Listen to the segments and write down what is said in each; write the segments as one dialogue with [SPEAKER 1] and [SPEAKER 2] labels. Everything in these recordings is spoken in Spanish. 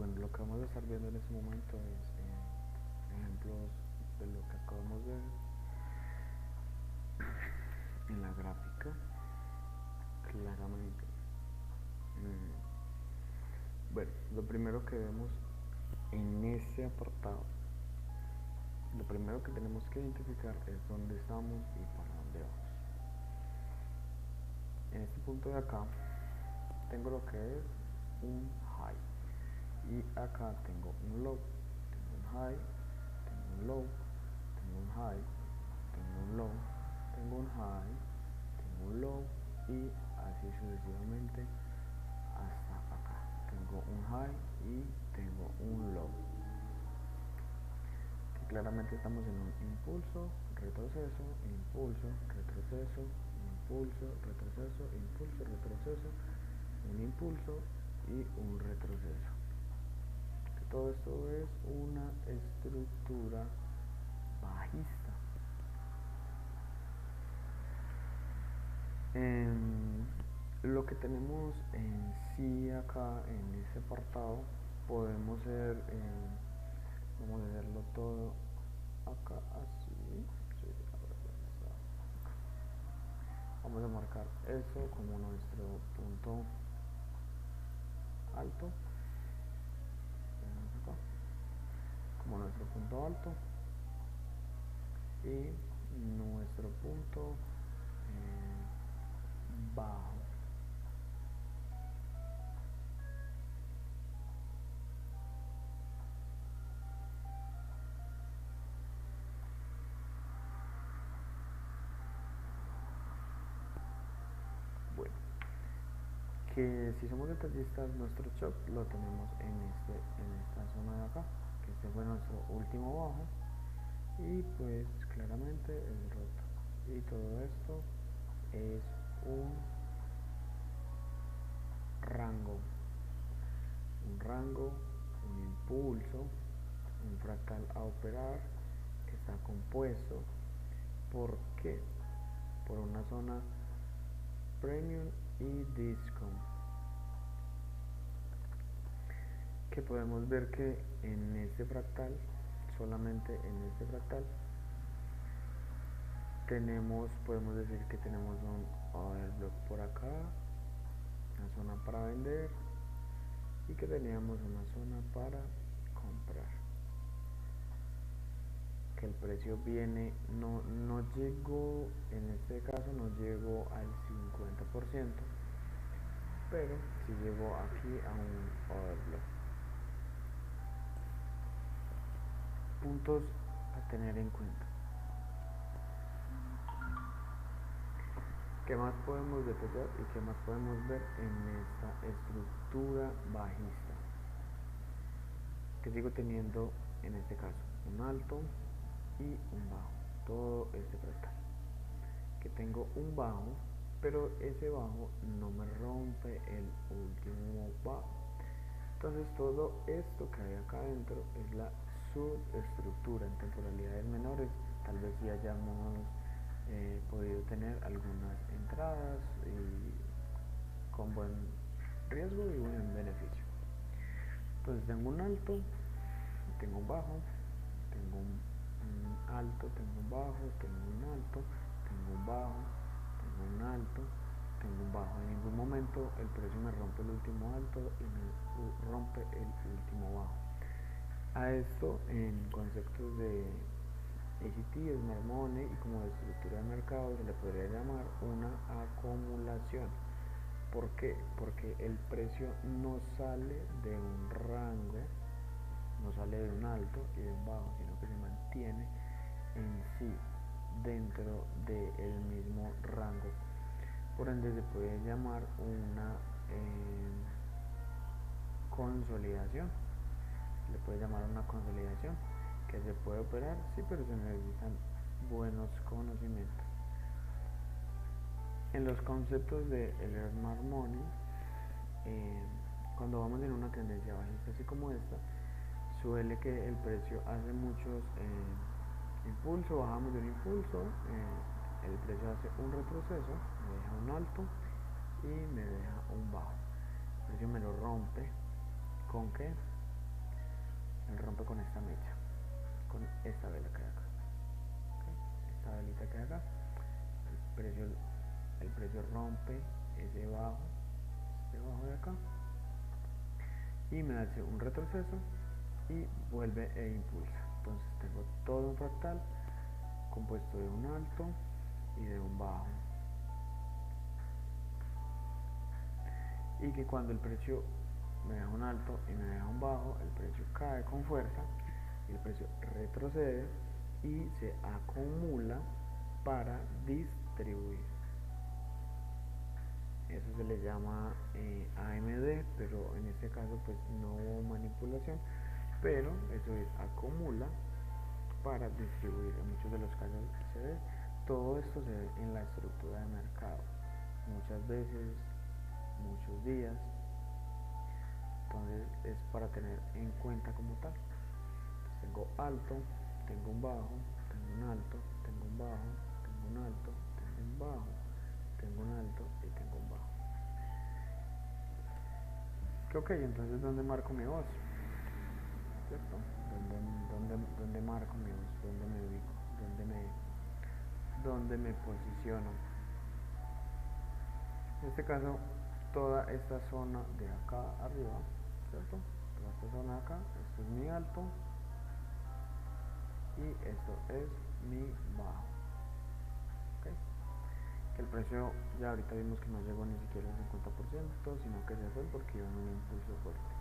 [SPEAKER 1] Bueno, lo que vamos a estar viendo en este momento es ejemplos de lo que acabamos de ver en la gráfica claramente. Bueno, lo primero que vemos en este apartado, lo primero que tenemos que identificar es dónde estamos y para dónde vamos. En este punto de acá tengo lo que es un high y acá tengo un low. Tengo un high, tengo un low, tengo un high, tengo un low, tengo un high, tengo un low y así sucesivamente hasta acá. Tengo un high y tengo un low. Que claramente estamos en un impulso, retroceso, impulso, retroceso, impulso, retroceso, impulso, retroceso, un impulso y un retroceso. Que todo esto es una estructura bajista. Lo que tenemos en sí acá en ese apartado podemos ver, vamos a hacerlo todo acá así. Sí, vamos a marcar eso como nuestro punto alto, acá, como nuestro punto alto y nuestro punto bajo. Bueno, que si somos detallistas, nuestro shock lo tenemos en esta zona de acá, que este fue nuestro último bajo y pues claramente el roto, y todo esto es un rango, un impulso, un fractal a operar que está compuesto por qué, por una zona premium y disco, que podemos ver que en este fractal, solamente en este fractal podemos decir que tenemos un overblock por acá, una zona para vender y que teníamos una zona para comprar, que el precio viene, no llegó, en este caso no llegó al 50%, pero sí llegó aquí a un overblock. Puntos a tener en cuenta. ¿Qué más podemos detallar y qué más podemos ver en esta estructura bajista? Que sigo teniendo en este caso un alto y un bajo, todo este fractal. Que tengo un bajo, pero ese bajo no me rompe el último bajo. Entonces todo esto que hay acá adentro es la subestructura. En temporalidades menores tal vez sí hayamos podido tener algunas entradas y con buen riesgo y buen beneficio. Entonces tengo un alto, tengo un bajo, tengo un alto, tengo un bajo, tengo un alto, tengo un bajo, tengo un alto, tengo un bajo. En ningún momento el precio me rompe el último alto y me rompe el último bajo. A esto en conceptos de ACT, Smart Money y como de estructura de mercado se le podría llamar una acumulación. ¿Por qué? Porque el precio no sale de un rango, no sale de un alto y de un bajo, sino que se mantiene en sí dentro del mismo rango. Por ende se puede llamar una consolidación. Se le puede llamar una consolidación, que se puede operar, sí, pero se necesitan buenos conocimientos. En los conceptos del Smart Money, cuando vamos en una tendencia bajista así como esta, suele que el precio hace muchos impulsos, bajamos de un impulso, el precio hace un retroceso, me deja un alto y me deja un bajo. El precio me lo rompe, ¿con qué? corto con esta mecha, con esta vela que hay acá. ¿Okay? Esta velita que hay acá, el precio rompe ese bajo de acá y me hace un retroceso y vuelve e impulsa. Entonces tengo todo un fractal compuesto de un alto y de un bajo, y que cuando el precio me deja un alto y me deja un bajo, el precio cae con fuerza y el precio retrocede y se acumula para distribuir. Eso se le llama AMD, pero en este caso pues no hubo manipulación, pero eso es acumula para distribuir. En muchos de los casos se ve, todo esto se ve en la estructura de mercado, muchas veces, muchos días. Entonces es para tener en cuenta como tal. Entonces tengo alto, tengo un bajo, tengo un alto, tengo un bajo, tengo un alto, tengo un bajo, tengo un alto y tengo un bajo. Ok, entonces ¿dónde marco mi voz? ¿Cierto? ¿Dónde marco mi voz? ¿Dónde me ubico? ¿Dónde me posiciono? En este caso, toda esta zona de acá arriba, ¿cierto? Toda esta zona de acá, esto es mi alto y esto es mi bajo. ¿Okay? Que el precio ya ahorita vimos que no llegó ni siquiera al 50%, sino que se fue porque iba en un impulso fuerte.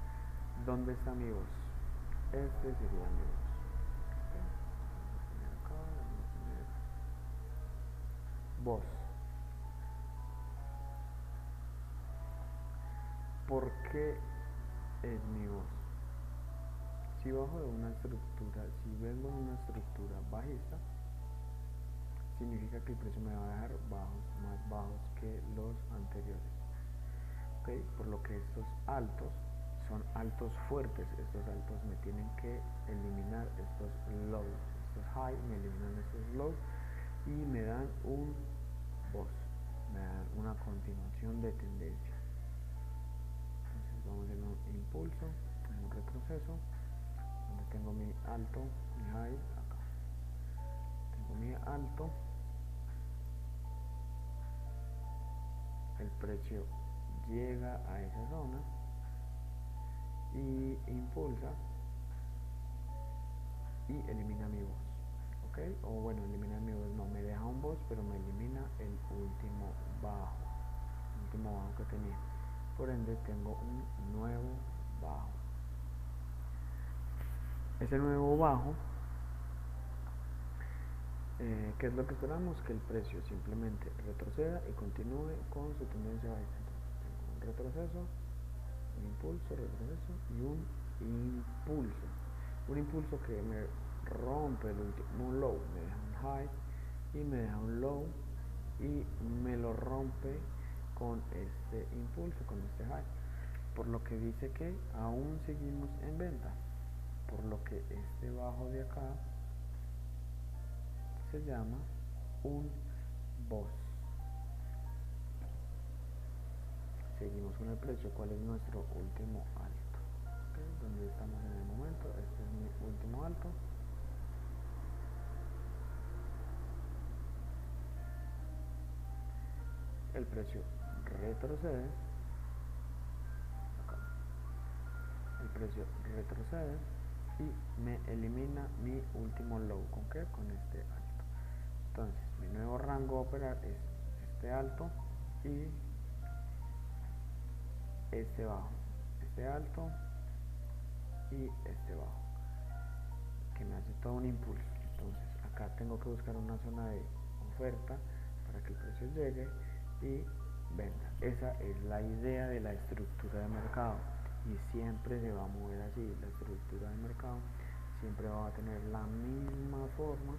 [SPEAKER 1] ¿Dónde está mi voz? Este sería mi voz. ¿Okay? Vamos a poner voz. ¿Por qué es mi voz? Si bajo de una estructura, si vengo en una estructura bajista, significa que el precio me va a dejar bajos, más bajos que los anteriores. ¿Okay? Por lo que estos altos son altos fuertes, estos altos me tienen que eliminar estos lows, estos high me eliminan estos lows y me dan un voz, me dan una continuación de tendencia. Entonces vamos en un impulso, en un retroceso, donde tengo mi alto, mi high, acá tengo mi alto, el precio llega a esa zona y impulsa y elimina mi voz, ¿ok? O bueno, elimina mi voz, no me deja un voz, pero me elimina el último bajo que tenía. Por ende tengo un nuevo bajo. Ese nuevo bajo, ¿qué es lo que esperamos? Que el precio simplemente retroceda y continúe con su tendencia bajista. Entonces tengo un retroceso, un impulso, retroceso y un impulso. Un impulso que me rompe el último low, me deja un high y me deja un low y me lo rompe con este impulso, con este high, por lo que dice que aún seguimos en venta, por lo que este bajo de acá se llama un voz. Seguimos con el precio. ¿Cuál es nuestro último alto? ¿Okay? ¿Dónde estamos en el momento? Este es mi último alto. El precio retrocede. Acá. El precio retrocede y me elimina mi último low. ¿Con qué? Con este alto. Entonces, mi nuevo rango a operar es este alto y este bajo, este alto y este bajo, que me hace todo un impulso. Entonces acá tengo que buscar una zona de oferta para que el precio llegue y venda. Esa es la idea de la estructura de mercado y siempre se va a mover así. La estructura de mercado siempre va a tener la misma forma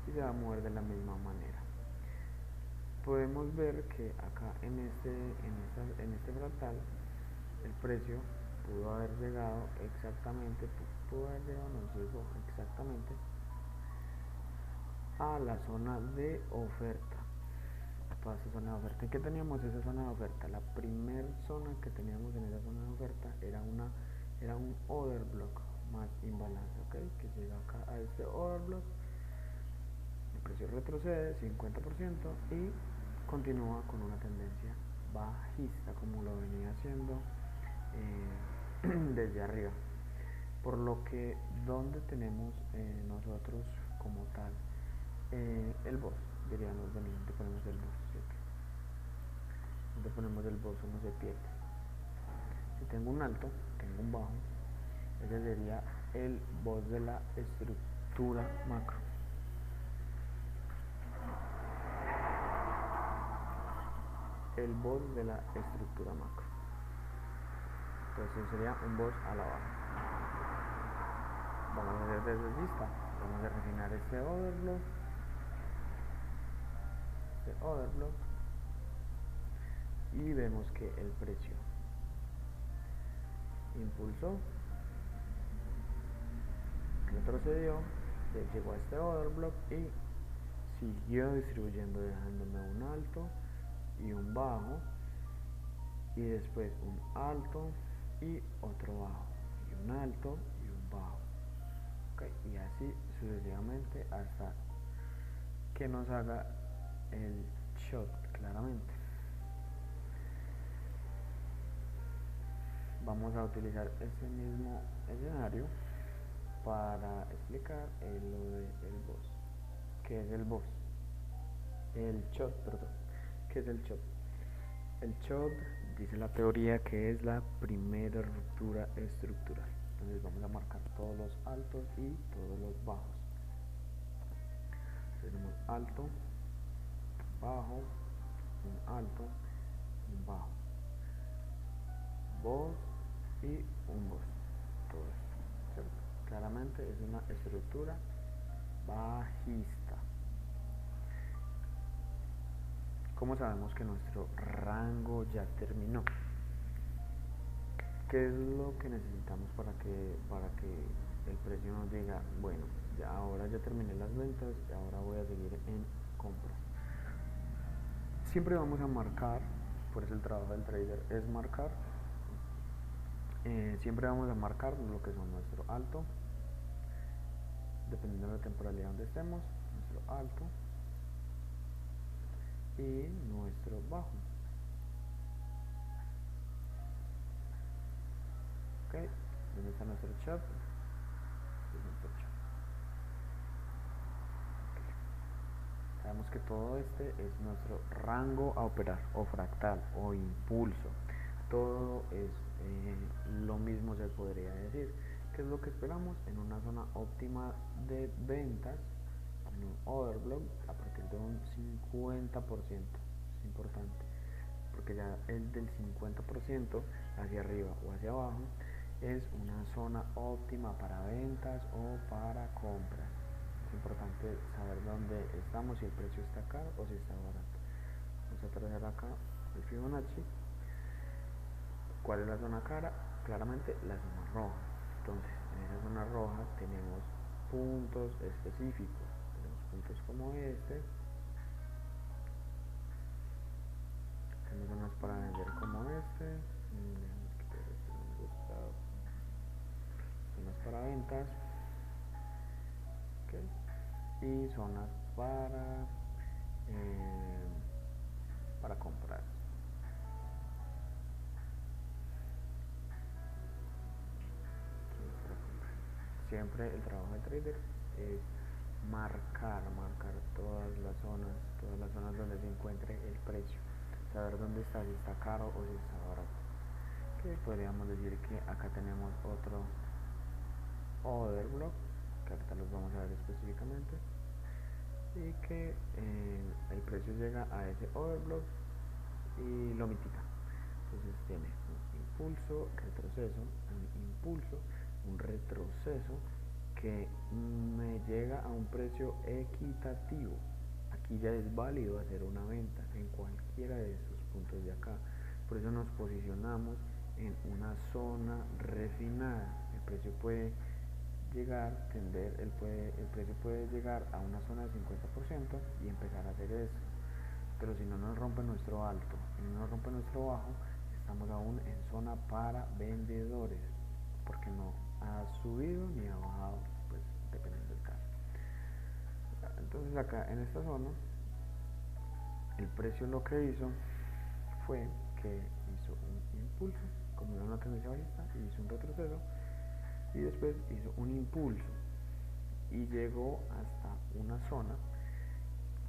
[SPEAKER 1] y se va a mover de la misma manera. Podemos ver que acá en este fractal el precio pudo haber llegado exactamente, nos llegó exactamente a la zona de oferta, toda esa zona de oferta. ¿Y qué teníamos esa zona de oferta? La primera zona que teníamos en esa zona de oferta era un order block, más imbalance, ok, que llega acá a este overblock, el precio retrocede 50% y continúa con una tendencia bajista como lo venía haciendo desde arriba, por lo que donde tenemos nosotros como tal el boss, diríamos, bueno, donde ponemos el boss, ¿cierto? Donde ponemos el boss uno se pierde. Si tengo un alto, tengo un bajo, ese sería el boss de la estructura macro. El boss de la estructura macro. Entonces sería un boss a la baja. Vamos a hacer desde lista. Vamos a refinar este overblock. Y vemos que el precio impulsó, retrocedió, llegó a este overblock y siguió distribuyendo, dejándome un alto y un bajo, y después un alto y otro bajo, y un alto y un bajo, okay, y así sucesivamente hasta que nos haga el shot claramente. Vamos a utilizar ese mismo escenario para explicar lo del boss. ¿Qué es el boss? El shot, perdón. ¿Qué es el shot? El shot dice la teoría que es la primera ruptura estructural. Entonces vamos a marcar todos los altos y todos los bajos. Tenemos alto, bajo, un alto, un bajo, boss y un boss. Todo esto, ¿cierto? Claramente es una estructura bajista. ¿Cómo sabemos que nuestro rango ya terminó? ¿Qué es lo que necesitamos para que el precio nos diga, bueno, ya ahora ya terminé las ventas y ahora voy a seguir en compras? Siempre vamos a marcar, por eso el trabajo del trader es marcar, siempre vamos a marcar lo que son nuestro alto, dependiendo de la temporalidad donde estemos, nuestro alto y nuestro bajo. Ok, ¿dónde está nuestro chop? Sabemos que todo este es nuestro rango a operar, o fractal, o impulso. Todo es lo mismo, se podría decir. ¿Qué es lo que esperamos? En una zona óptima de ventas, en un overblock, a partir de un 50%. Es importante, porque ya el del 50% hacia arriba o hacia abajo es una zona óptima para ventas o para compras. Es importante saber dónde estamos, si el precio está caro o si está barato. Vamos a trazar acá el Fibonacci. ¿Cuál es la zona cara? Claramente la zona roja. Entonces, en esa zona roja tenemos puntos específicos. Tenemos puntos como este. Tenemos zonas para vender como este. No me gusta. Zonas para ventas. Okay. Y zonas para comprar. Siempre el trabajo del trader es marcar todas las zonas donde se encuentre el precio, saber dónde está, si está caro o si está barato. Que podríamos decir que acá tenemos otro overblock, que ahorita los vamos a ver específicamente, y que el precio llega a ese overblock y lo mitiga. Entonces tiene un impulso, retroceso, un impulso, un retroceso que me llega a un precio equitativo. Aquí ya es válido hacer una venta en cualquiera de esos puntos de acá. Por eso nos posicionamos en una zona refinada. El precio puede llegar, el precio puede llegar a una zona de 50% y empezar a hacer eso. Pero si no nos rompe nuestro alto y no nos rompe nuestro bajo, estamos aún en zona para vendedores, porque no ha subido ni ha bajado, pues dependiendo del caso. Entonces acá en esta zona el precio lo que hizo fue que hizo un impulso, como era una tendencia bajista, hizo un retroceso y después hizo un impulso y llegó hasta una zona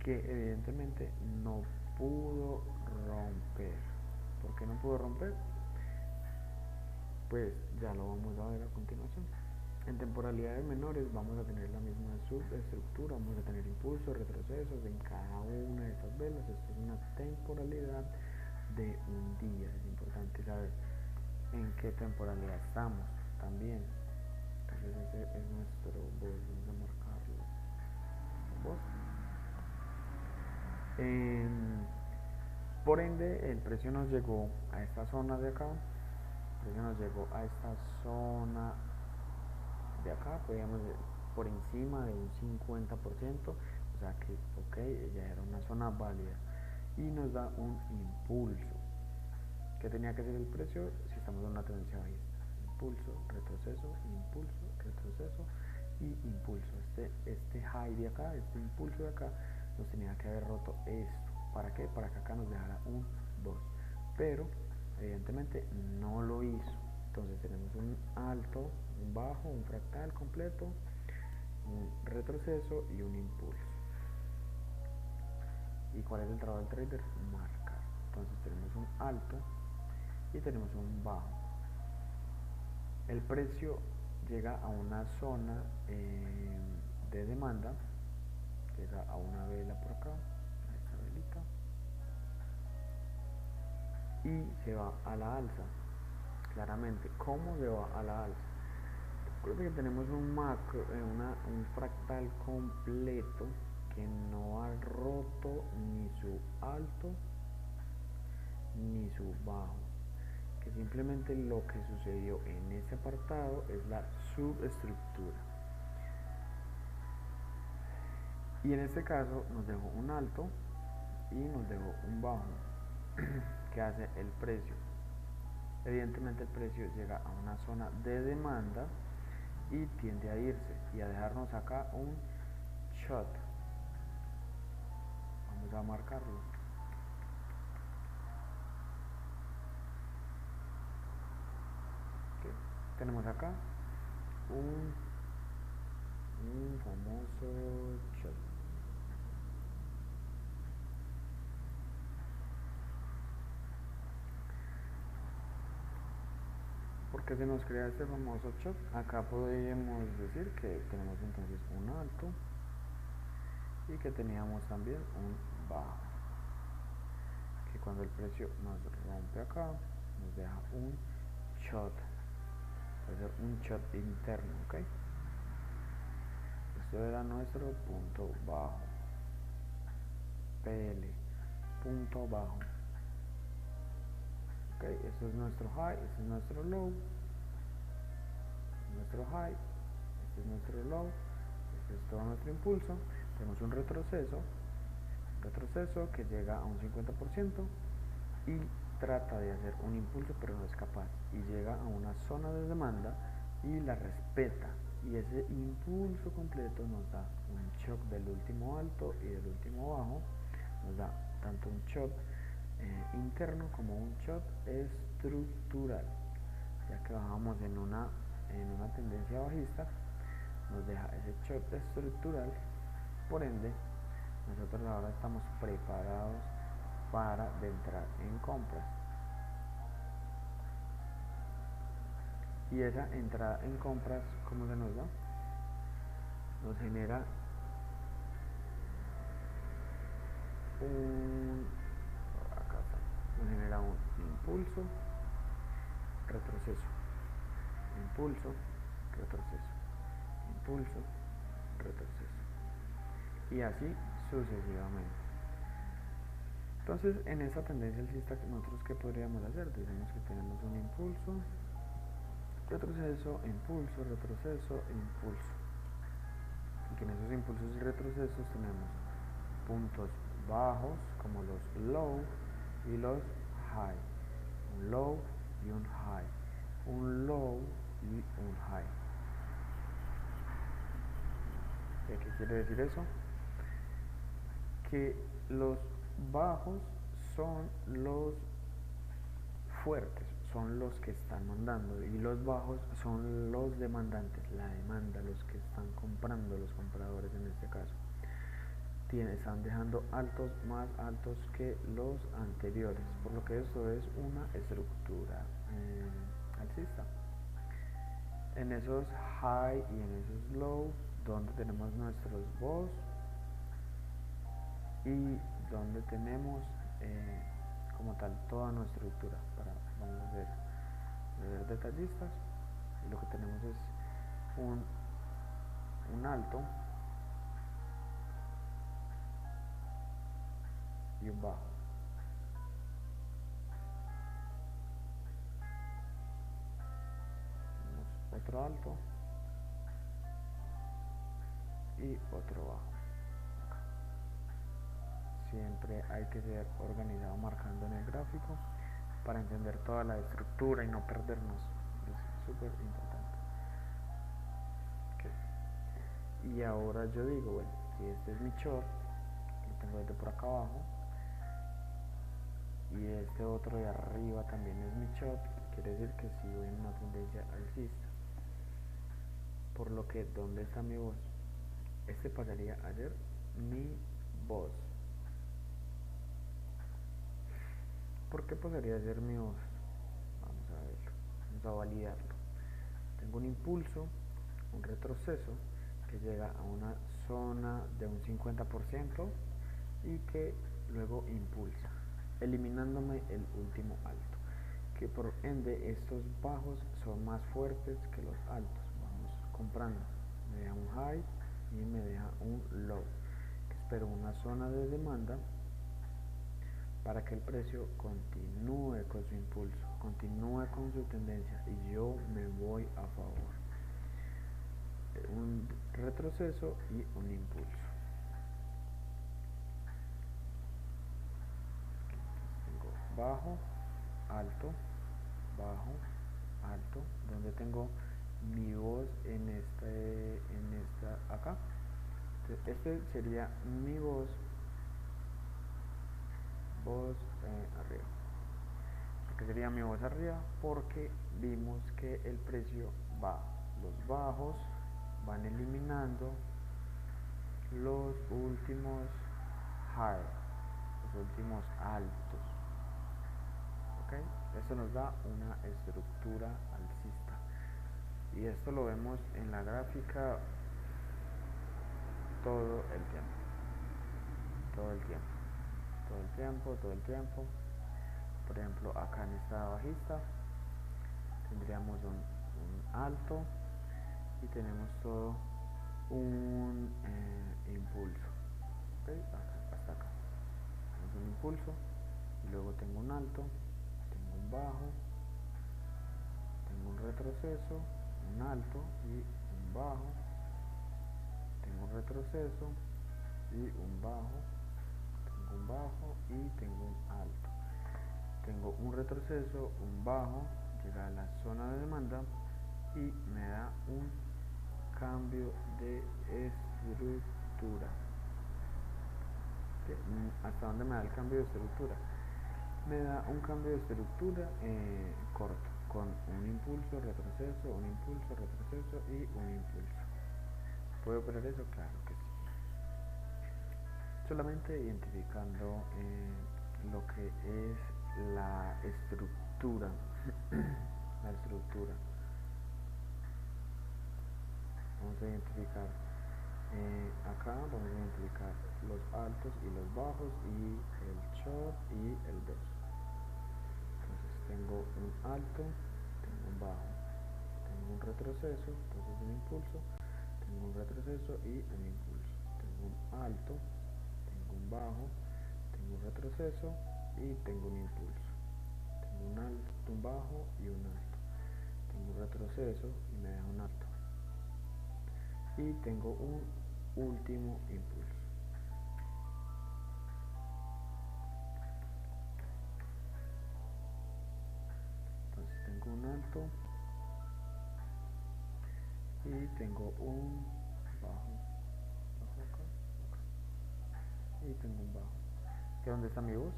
[SPEAKER 1] que evidentemente no pudo romper. ¿Por qué no pudo romper? Pues ya lo vamos a ver a continuación. En temporalidades menores vamos a tener la misma subestructura, vamos a tener impulsos, retrocesos en cada una de estas velas. Esto es una temporalidad de un día. Es importante saber en qué temporalidad estamos también. Entonces ese es nuestro BOS, vamos a marcarlo. BOS. Por ende, el precio nos llegó a esta zona de acá. El precio nos llegó a esta zona de acá, podríamos por encima de un 50%, o sea que ok, ya era una zona válida y nos da un impulso. ¿Qué tenía que ser el precio si estamos en una tendencia bajista? Impulso, retroceso, impulso, retroceso y impulso. Este high de acá, este impulso de acá, nos tenía que haber roto esto. ¿Para qué? Para que acá nos dejara un 2. Pero evidentemente no lo hizo. Entonces tenemos un alto, un bajo, un fractal completo, un retroceso y un impulso. ¿Y cuál es el trabajo del trader? Marcar. Entonces tenemos un alto y tenemos un bajo. El precio llega a una zona de demanda, llega a una vela por acá, a esta velita, y se va a la alza. Claramente, ¿cómo se va a la alza? Recuerden que tenemos un macro, un fractal completo que no ha roto ni su alto ni su bajo, que simplemente lo que sucedió en ese apartado es la subestructura, y en este caso nos dejó un alto y nos dejó un bajo. ¿Qué hace el precio? Evidentemente el precio llega a una zona de demanda y tiende a irse y a dejarnos acá un shot. Vamos a marcarlo. Okay. Tenemos acá un famoso shot. ¿Por qué se nos crea este famoso shot? Acá podríamos decir que tenemos entonces un alto y que teníamos también un bajo, que cuando el precio nos rompe acá nos deja un shot, puede ser un shot interno, ok. Esto era nuestro punto bajo, PL, punto bajo, ok. Esto es nuestro high, este es nuestro low, nuestro high, este es nuestro low, este es todo nuestro impulso. Tenemos un retroceso que llega a un 50% y trata de hacer un impulso pero no es capaz, y llega a una zona de demanda y la respeta, y ese impulso completo nos da un shock del último alto y del último bajo, nos da tanto un shock interno como un shock estructural, ya que bajamos en una tendencia bajista, nos deja ese shock estructural. Por ende, nosotros ahora estamos preparados para entrar en compras, y esa entrada en compras, ¿cómo se nos da? Nos genera un impulso, retroceso, impulso, retroceso, impulso, retroceso, y así sucesivamente. Entonces, en esta tendencia alcista, nosotros ¿qué podríamos hacer? Decimos que tenemos un impulso, retroceso, impulso, retroceso, impulso, y que en esos impulsos y retrocesos tenemos puntos bajos como los low y los high, un low y un high, un low y un high. ¿Qué quiere decir eso? Que los bajos son los fuertes, son los que están mandando, y los bajos son los demandantes, la demanda, los que están comprando, los compradores en este caso. Están dejando altos más altos que los anteriores, por lo que esto es una estructura alcista. En esos high y en esos low, donde tenemos nuestros BOS y donde tenemos como tal toda nuestra estructura. Vamos a ver detallistas, y lo que tenemos es un alto y un bajo. Tenemos otro alto y otro bajo. Siempre hay que ser organizado marcando en el gráfico para entender toda la estructura y no perdernos. Es súper importante. Okay. Y ahora yo digo, bueno, si este es mi short, lo tengo desde por acá abajo, y este otro de arriba también es mi short, quiere decir que sigo en una tendencia alcista. Por lo que, ¿dónde está mi voz? Este pasaría a ser mi voz. ¿Por qué pasaría a ser mi voz? Vamos a verlo, vamos a validarlo. Tengo un impulso, un retroceso que llega a una zona de un 50% y que luego impulsa, eliminándome el último alto, que por ende estos bajos son más fuertes que los altos. Vamos comprando, me deja un high y me deja un low, que espero una zona de demanda para que el precio continúe con su impulso, continúe con su tendencia, y yo me voy a favor. Un retroceso y un impulso. Tengo bajo, alto, bajo, alto, donde tengo mi voz en esta acá. Este sería mi voz arriba. Que sería mi voz arriba, porque vimos que el precio va, los bajos van eliminando los últimos high, los últimos altos. ¿Okay? Esto nos da una estructura alcista, y esto lo vemos en la gráfica todo el tiempo, todo el tiempo, todo el tiempo, todo el tiempo. Por ejemplo, acá en esta bajista tendríamos un alto y tenemos todo un impulso. ¿Okay? Hasta acá tenemos un impulso, y luego tengo un alto, tengo un bajo, tengo un retroceso, un alto y un bajo, tengo un retroceso y un bajo, tengo un bajo y tengo un alto. Tengo un retroceso, un bajo, llega a la zona de demanda y me da un cambio de estructura. ¿Hasta dónde me da el cambio de estructura? Me da un cambio de estructura corto, con un impulso, retroceso, un impulso, retroceso y un impulso. ¿Puedo operar eso? Claro que sí. Solamente identificando lo que es la estructura. La estructura. Vamos a identificar acá, vamos a identificar los altos y los bajos, y el short y el 2. Entonces tengo un alto, tengo un bajo, tengo un retroceso, entonces un impulso, tengo un retroceso y un impulso, tengo un alto, tengo un bajo, tengo un retroceso y tengo un impulso, tengo un alto, un bajo y un alto, tengo un retroceso y me deja un alto, y tengo un último impulso. Entonces tengo un alto y tengo un bajo y tengo un bajo. ¿Que dónde está mi voz?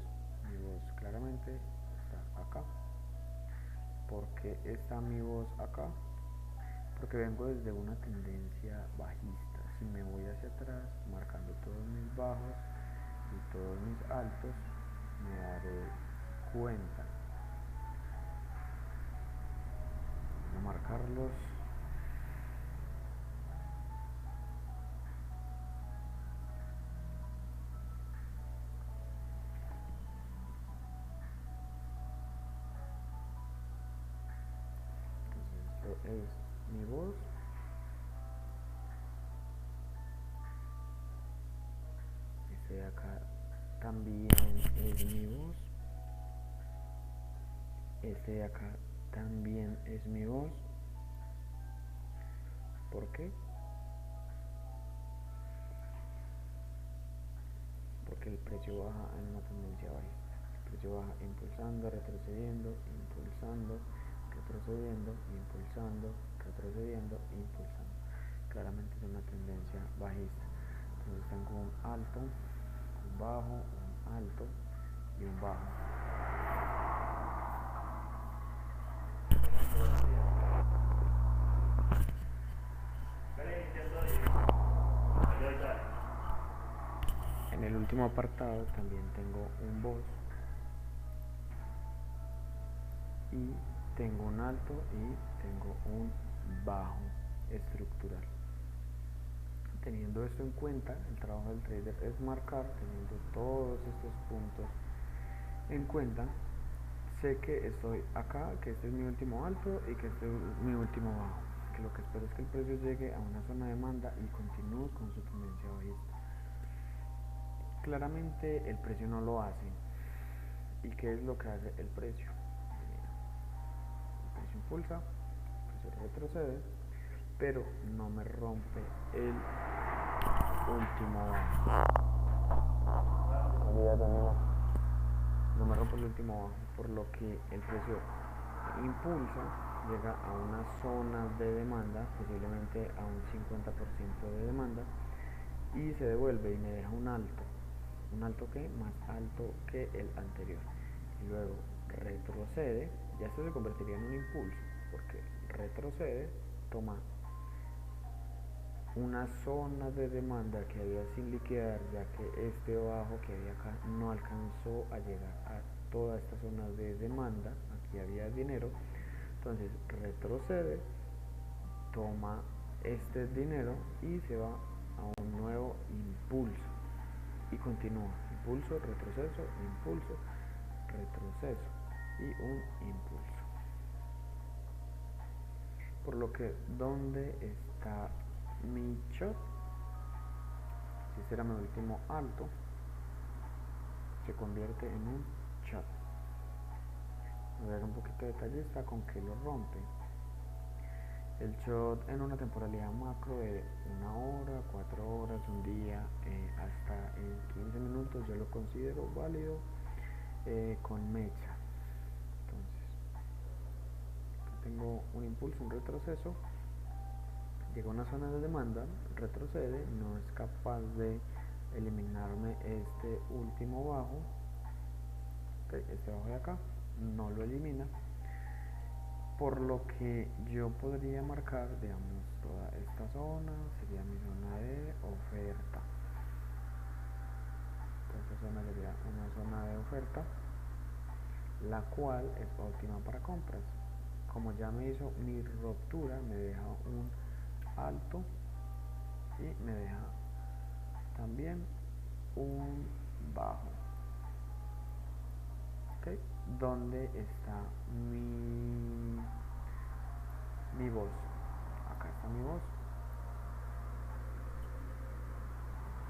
[SPEAKER 1] Mi voz claramente está acá. ¿Por qué está mi voz acá? Porque vengo desde una tendencia bajista. Si me voy hacia atrás, marcando todos mis bajos y todos mis altos, me daré cuenta. Voy a marcarlos. Entonces esto es mi voz. Este de acá también es mi voz. Este de acá también es mi voz. ¿Por qué? Porque el precio baja en una tendencia bajista. El precio baja impulsando, retrocediendo, impulsando, retrocediendo, impulsando, retrocediendo, impulsando. Claramente es una tendencia bajista. Entonces tengo un alto, un bajo, un alto y un bajo. En el último apartado también tengo un voz y tengo un alto y tengo un bajo estructural. Teniendo esto en cuenta, el trabajo del trader es marcar, teniendo todos estos puntos en cuenta, sé que estoy acá, que este es mi último alto y que este es mi último bajo, que lo que espero es que el precio llegue a una zona de demanda y continúe con su tendencia bajista. Claramente el precio no lo hace. ¿Y qué es lo que hace el precio? El precio impulsa, el precio retrocede, pero no me rompe el último bajo. No me rompe el último bajo, por lo que el precio impulsa, llega a una zona de demanda, posiblemente a un 50% de demanda, y se devuelve y me deja un alto que más alto que el anterior, y luego retrocede. Ya esto se convertiría en un impulso, porque retrocede, toma una zona de demanda que había sin liquidar, ya que este bajo que había acá no alcanzó a llegar a toda esta zona de demanda. Aquí había dinero, entonces retrocede, toma este dinero y se va a un nuevo impulso y continúa: impulso, retroceso, impulso, retroceso y un impulso. Por lo que, ¿dónde está mi shot? Si este era mi último alto, se convierte en un shot. Voy a ver un poquito detallista con que lo rompe. El shot en una temporalidad macro de 1 hora, 4 horas, un día, hasta en 15 minutos yo lo considero válido con mecha. Entonces, tengo un impulso, un retroceso, llega a una zona de demanda, retrocede, no es capaz de eliminarme este último bajo, este bajo de acá, no lo elimina, por lo que yo podría marcar, digamos, toda esta zona sería mi zona de oferta. Esta zona sería una zona de oferta, la cual es óptima para compras. Como ya me hizo mi ruptura, me deja un alto y me deja también un bajo. ¿Okay? ¿Dónde está mi voz? Acá está mi voz.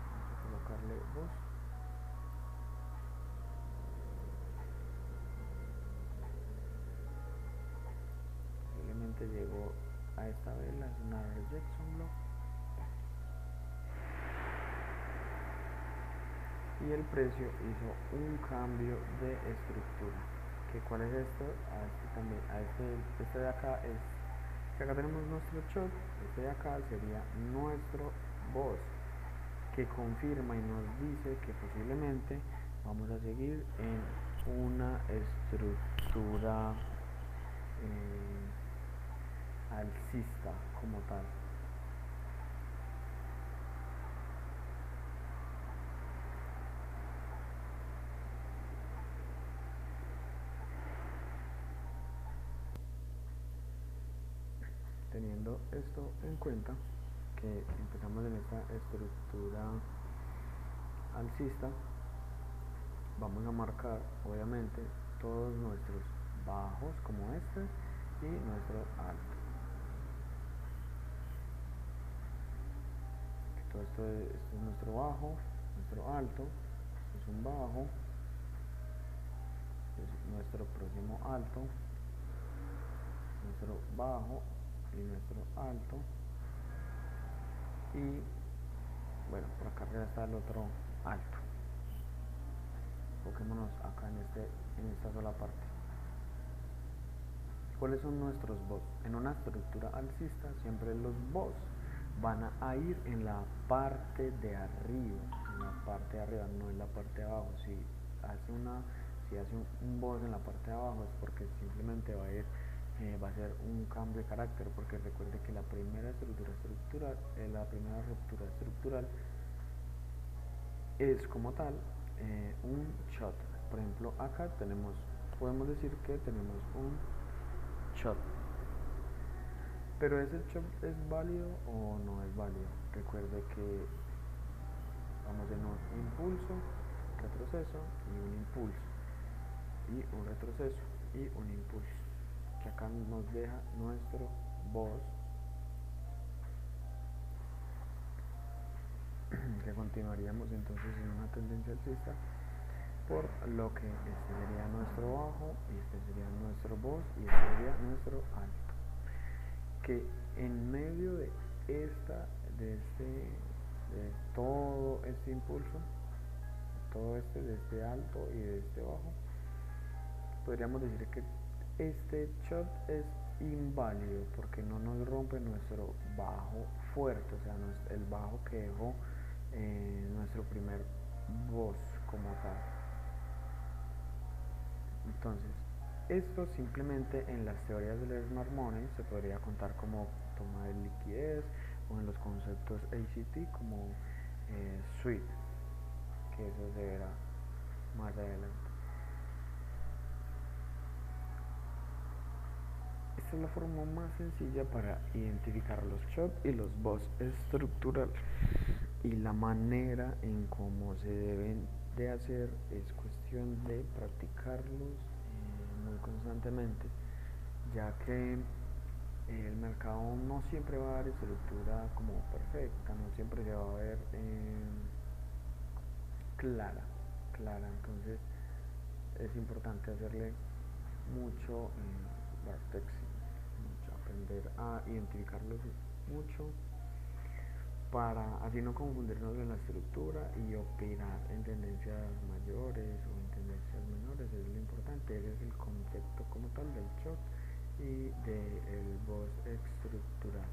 [SPEAKER 1] Vamos a colocarle voz. Posiblemente llegó a esta vela, es una rejection block. Y el precio hizo un cambio de estructura. ¿Cuál es esto? A este también, este de acá es, si acá tenemos nuestro short, este de acá sería nuestro boss. que confirma y nos dice que posiblemente vamos a seguir en una estructura alcista como tal. Teniendo esto en cuenta, que empezamos en esta estructura alcista, vamos a marcar obviamente todos nuestros bajos como este y nuestro alto. Todo esto es nuestro bajo, nuestro alto, es un bajo, es nuestro próximo alto, nuestro bajo y nuestro alto, y bueno, por acá arriba está el otro alto. Enfoquémonos acá en esta sola parte. ¿Cuáles son nuestros BOS? En una estructura alcista siempre los BOS van a ir en la parte de arriba, no en la parte de abajo. Si hace un BOS en la parte de abajo es porque simplemente va a ser un cambio de carácter, porque recuerde que la primera ruptura estructural es como tal un shot. Por ejemplo, acá podemos decir que tenemos un shot, pero ese shot es válido o no es válido. Recuerde que vamos en un impulso, retroceso y un impulso, y un retroceso y un impulso, que acá nos deja nuestro BOS, que continuaríamos entonces en una tendencia alcista, por lo que este sería nuestro bajo y este sería nuestro BOS y este sería nuestro alto, que en medio de todo este impulso, de este alto y de este bajo, podríamos decir que este shot es inválido porque no nos rompe nuestro bajo fuerte, o sea, el bajo que dejó nuestro primer BOS como tal. Entonces, esto simplemente en las teorías del Smart Money se podría contar como toma de liquidez, o en los conceptos ACT como sweep, que eso se verá más adelante. Esta es la forma más sencilla para identificar los shots y los BOS estructurales, y la manera en cómo se deben de hacer es cuestión de practicarlos muy constantemente, ya que el mercado no siempre va a dar estructura como perfecta, no siempre se va a ver clara, entonces es importante hacerle mucho aprender a identificarlos mucho, para así no confundirnos en la estructura y operar en tendencias mayores o en tendencias menores. Es lo importante, ese es el concepto como tal del short y del BOS estructural.